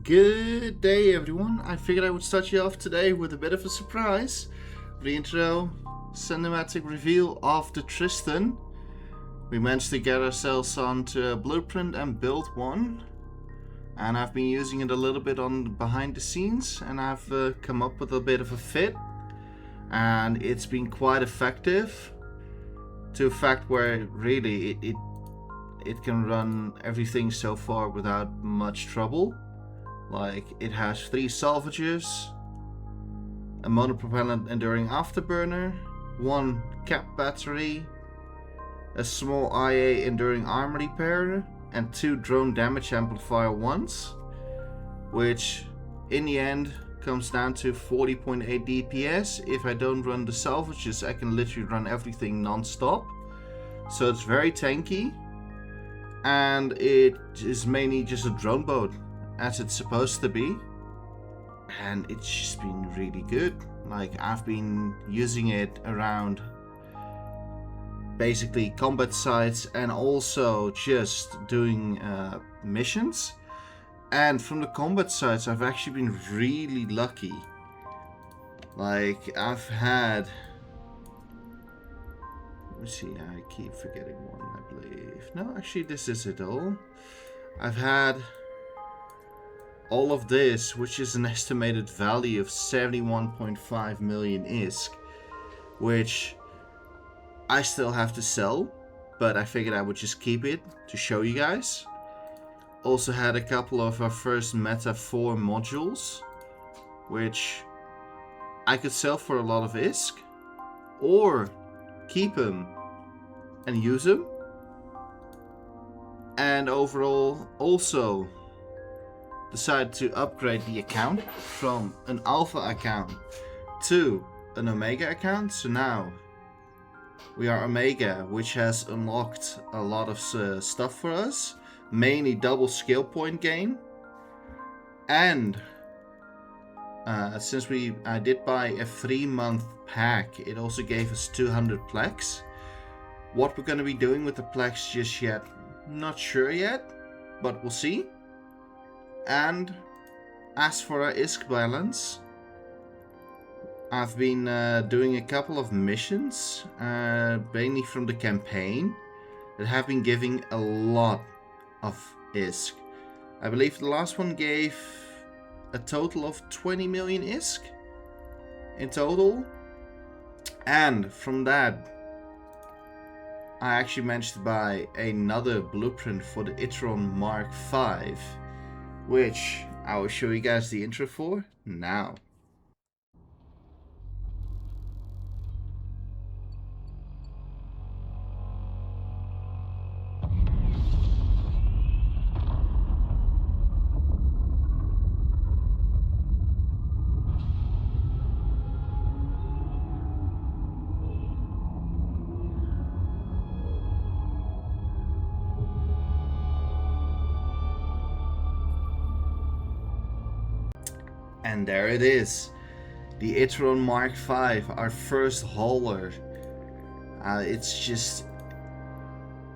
Good day, everyone. I figured I would start you off today with a bit of a surprise. The intro cinematic reveal of the Tristan. We managed to get ourselves onto a blueprint and build one. And I've been using it a little bit on behind the scenes, and I've come up with a bit of a fit. And it's been quite effective, to a fact where really it can run everything so far without much trouble. Like, it has 3 salvagers, a monopropellant enduring afterburner, 1 cap battery, a small IA enduring armor repair, and 2 drone damage amplifier ones, which in the end comes down to 40.8 DPS. If I don't run the salvages, I can literally run everything non-stop. So it's very tanky, and it is mainly just a drone boat, as it's supposed to be, and it's just been really good. Like, I've been using it around basically combat sites and also just doing missions. And from the combat sites, I've actually been really lucky. Like, I've had, let me see, I keep forgetting one, I believe. No, actually this is it all. I've had all of this, which is an estimated value of 71.5 million ISK, which I still have to sell, but I figured I would just keep it to show you guys. Also had a couple of our first Meta 4 modules, which I could sell for a lot of ISK, or keep them and use them. And overall also decided to upgrade the account from an alpha account to an omega account. So now we are omega, which has unlocked a lot of stuff for us, mainly double skill point gain. And since I did buy a 3-month pack, it also gave us 200 plex. What we're going to be doing with the plex just yet, not sure yet, but we'll see. And as for our ISK balance, I've been doing a couple of missions, mainly from the campaign, that have been giving a lot of ISK. I believe the last one gave a total of 20 million ISK in total. And from that, I actually managed to buy another blueprint for the Itron Mark V, which I will show you guys the intro for now. And there it is, the Itron Mark V, our first hauler. It's just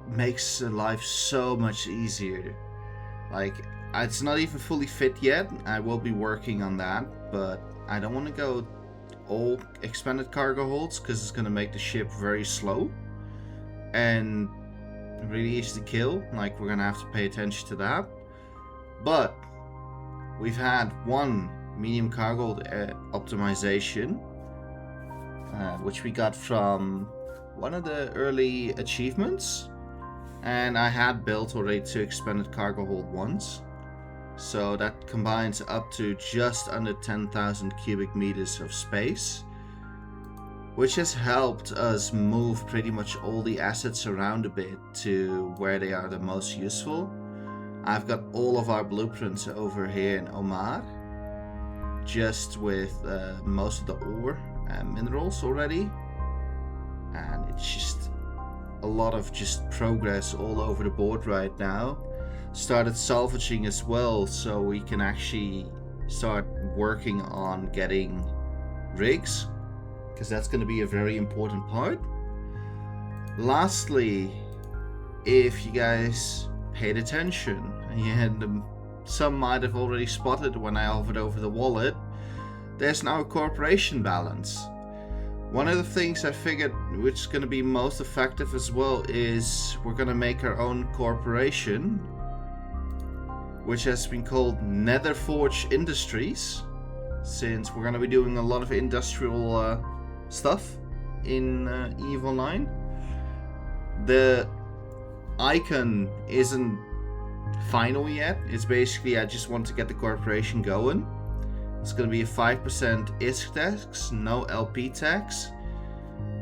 makes life so much easier. Like, it's not even fully fit yet. I will be working on that, but I don't want to go all expanded cargo holds because it's going to make the ship very slow and really easy to kill. Like, we're going to have to pay attention to that. But we've had one medium cargo optimization, which we got from one of the early achievements, and I had built already 2 expanded cargo hold ones, so that combines up to just under 10,000 cubic meters of space, which has helped us move pretty much all the assets around a bit to where they are the most useful. I've got all of our blueprints over here in Omar, just with most of the ore and minerals already, and it's just a lot of just progress all over the board right now. Started salvaging as well, so we can actually start working on getting rigs, because that's going to be a very important part. Lastly, if you guys paid attention and you had the some might have already spotted when I hovered over the wallet, there's now a corporation balance. One of the things I figured which is going to be most effective as well is we're going to make our own corporation, which has been called Netherforge Industries, since we're going to be doing a lot of industrial stuff in Evil 9. The icon isn't final yet. It's basically I just want to get the corporation going. It's going to be a 5% ISK tax, no LP tax.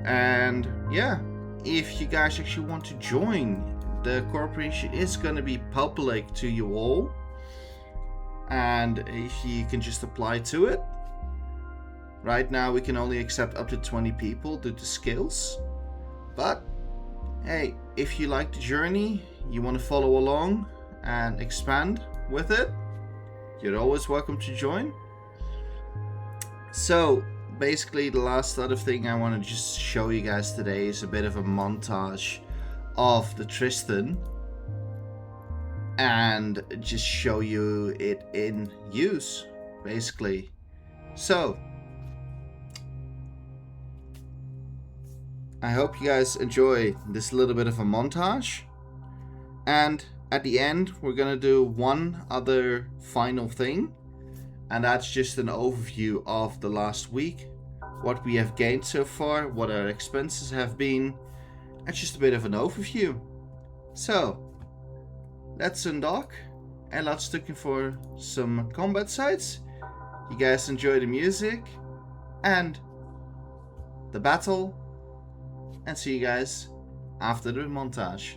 And yeah, if you guys actually want to join, the corporation is going to be public to you all. And if you can just apply to it. Right now we can only accept up to 20 people due to skills. But hey, if you like the journey, you want to follow along and expand with it, you're always welcome to join. So basically the last other thing I want to just show you guys today is a bit of a montage of the Tristan and just show you it in use basically. So I hope you guys enjoy this little bit of a montage, and at the end we're gonna do one other final thing, and that's just an overview of the last week, what we have gained so far, what our expenses have been, and just a bit of an overview. So let's undock and let's looking for some combat sites. You guys enjoy the music and the battle, and see you guys after the montage.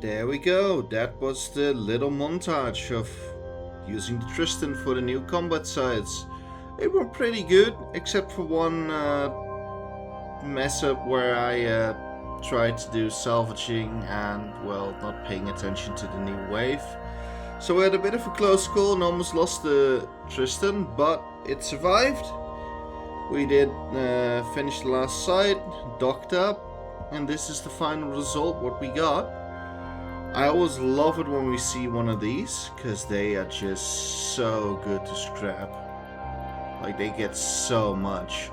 there we go. That was the little montage of using the Tristan for the new combat sites. It were pretty good, except for one mess up where I tried to do salvaging and, well, not paying attention to the new wave. So we had a bit of a close call and almost lost the Tristan, but it survived. We did finish the last site, docked up, and this is the final result, what we got. I always love it when we see one of these, because they are just so good to scrap. Like, they get so much.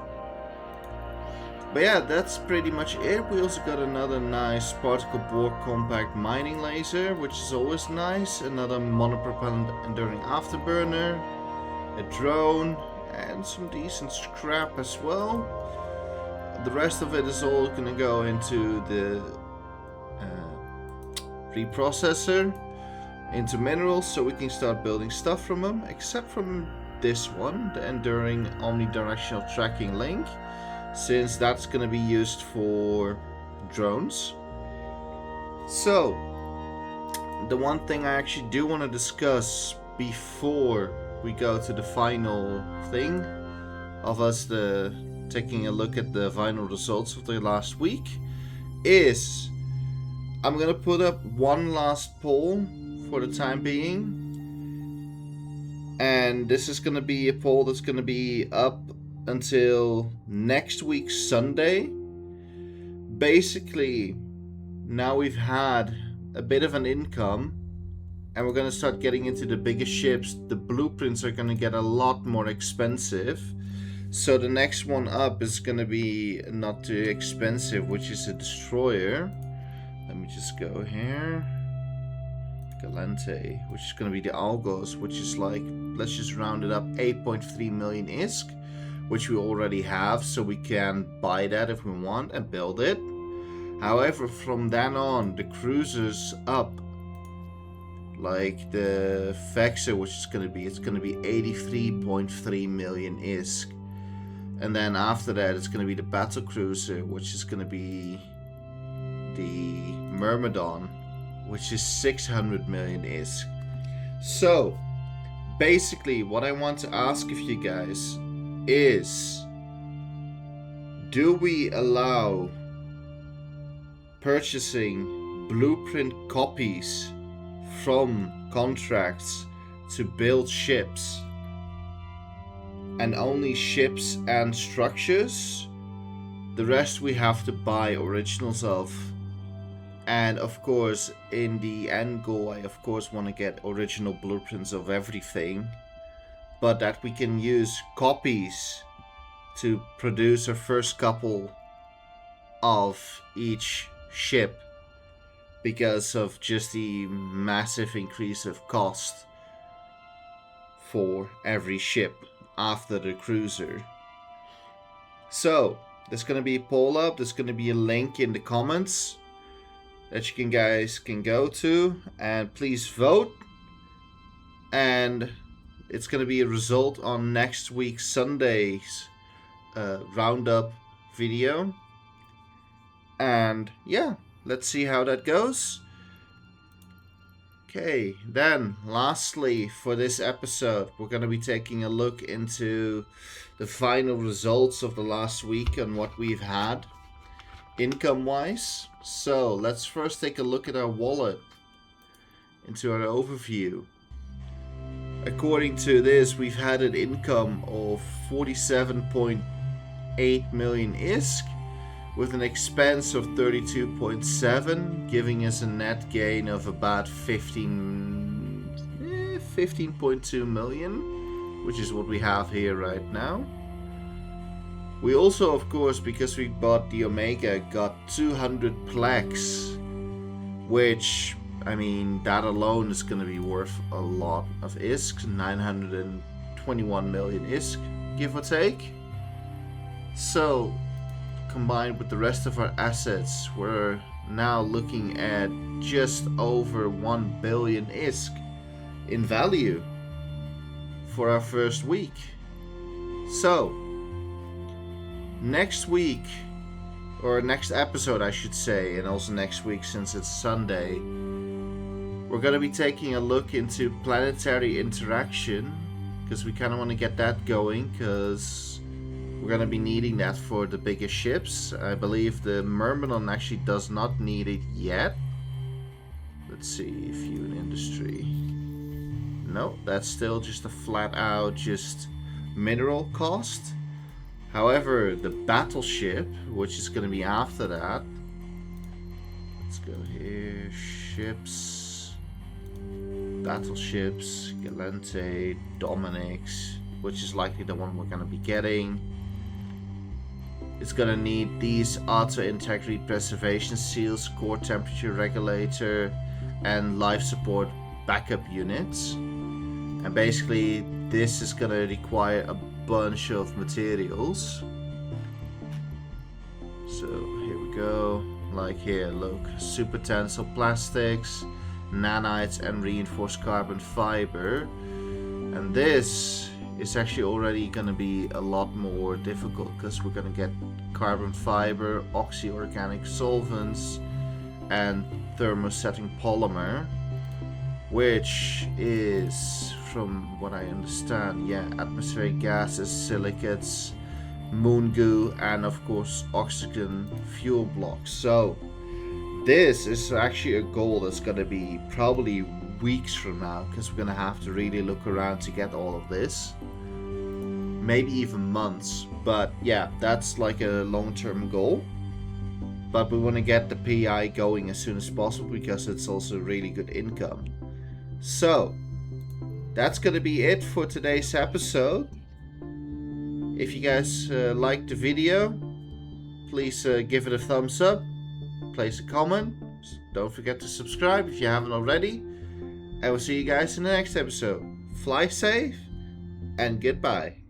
But yeah, that's pretty much it. We also got another nice particle board compact mining laser, which is always nice. Another monopropellant enduring afterburner, a drone, and some decent scrap as well. The rest of it is all gonna go into the reprocessor, into minerals, so we can start building stuff from them, except from this one, the enduring omnidirectional tracking link, since that's gonna be used for drones. So, the one thing I actually do want to discuss before we go to the final thing of us taking a look at the final results of the last week is I'm gonna put up one last poll for the time being, and this is gonna be a poll that's gonna be up until next week Sunday. Basically, now we've had a bit of an income and we're gonna start getting into the bigger ships. The blueprints are gonna get a lot more expensive. So the next one up is gonna be not too expensive, which is a destroyer. Let me just go here. Galante, which is gonna be the Algos, which is like, let's just round it up, 8.3 million ISK, which we already have, so we can buy that if we want and build it. However, from then on, the cruisers up, like the Vexer, which is gonna be, it's gonna be 83.3 million ISK. And then after that, it's gonna be the battle cruiser, which is gonna be the Myrmidon, which is 600 million ISK. So, basically, what I want to ask of you guys is, do we allow purchasing blueprint copies from contracts to build ships, and only ships and structures? The rest we have to buy originals of. And of course, in the end goal, I of course want to get original blueprints of everything, but that we can use copies to produce our first couple of each ship, because of just the massive increase of cost for every ship after the cruiser. So there's going to be a poll up, there's going to be a link in the comments that you guys can go to, and please vote. And it's going to be a result on next week Sunday's roundup video. And yeah, let's see how that goes. Okay, then lastly for this episode, we're going to be taking a look into the final results of the last week and what we've had income wise. So let's first take a look at our wallet, into our overview. According to this, we've had an income of 47.8 million ISK with an expense of 32.7, giving us a net gain of about 15.2 million, which is what we have here right now. We also, of course, because we bought the Omega, got 200 plaques, which, I mean, that alone is going to be worth a lot of ISK, 921 million ISK, give or take. So, combined with the rest of our assets, we're now looking at just over 1 billion ISK in value for our first week. So, next week, or next episode I should say, and also next week since it's Sunday, We're going to be taking a look into planetary interaction, because we kind of want to get that going, because we're going to be needing that for the bigger ships. I believe the Myrmidon actually does not need it yet. Let's see, fuel and industry. No, that's still just a flat out just mineral cost. However, the battleship, which is going to be after that. Let's go here, ships, battleships, Galente, Dominix, which is likely the one we're going to be getting. It's going to need these auto integrity preservation seals, core temperature regulator, and life support backup units. And basically this is going to require a bunch of materials. So here we go. Like here, look, super tensile plastics, nanites, and reinforced carbon fiber. And this is actually already going to be a lot more difficult, because we're going to get carbon fiber, oxy-organic solvents, and thermosetting polymer, which is, from what I understand, yeah, atmospheric gases, silicates, moon goo, and of course oxygen fuel blocks. So this is actually a goal that's going to be probably weeks from now, because we're going to have to really look around to get all of this, maybe even months. But yeah, that's like a long-term goal, but we want to get the PI going as soon as possible, because it's also really good income. So that's going to be it for today's episode. If you guys liked the video, please give it a thumbs up, place a comment, don't forget to subscribe if you haven't already, and we'll see you guys in the next episode. Fly safe, and goodbye.